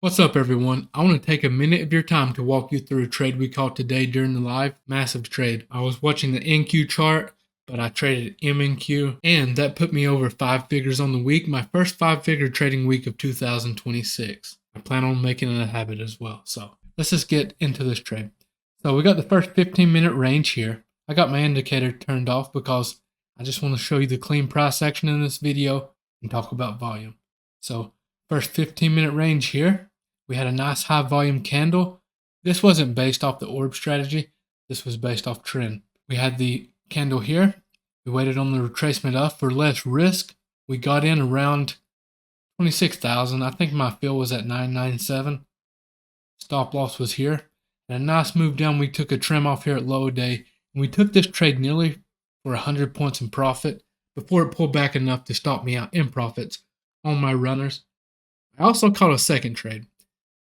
What's up, everyone? I want to take a minute of your time to walk you through a trade we caught today during the live. Massive trade. I was watching the NQ chart, but I traded MNQ, and that put me over 5 figures on the week, my first 5-figure trading week of 2026. I plan on making it a habit as well. So let's just get into this trade. So we got the first 15-minute range here. I got my indicator turned off because I just want to show you the clean price action in this video and talk about volume. So first 15-minute range here. We had a nice high volume candle. This wasn't based off the orb strategy. This was based off trend. We had the candle here. We waited on the retracement up for less risk. We got in around 26,000. I think my fill was at 997. Stop loss was here. And a nice move down. We took a trim off here at low day. And we took this trade nearly for 100 points in profit before it pulled back enough to stop me out in profits on my runners. I also caught a second trade.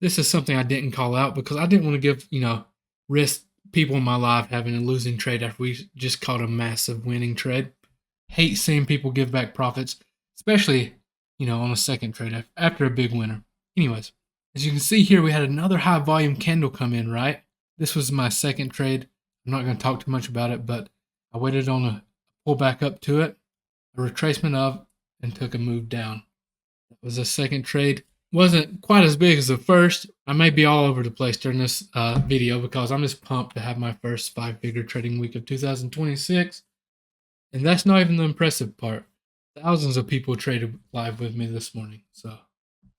This is something I didn't call out because I didn't want to give, risk people in my life having a losing trade after we just caught a massive winning trade. Hate seeing people give back profits, especially, on a second trade after a big winner. Anyways, as you can see here, we had another high volume candle come in, right? This was my second trade. I'm not going to talk too much about it, but I waited on a pullback up to it, a retracement of, and took a move down. That was a second trade. Wasn't quite as big as the first. I may be all over the place during this video because I'm just pumped to have my first 5-figure trading week of 2026. And that's not even the impressive part. Thousands of people traded live with me this morning. So if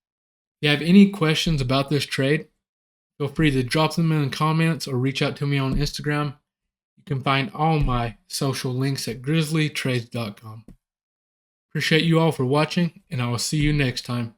you have any questions about this trade, feel free to drop them in the comments or reach out to me on Instagram. You can find all my social links at grizzlytrades.com. Appreciate you all for watching, and I will see you next time.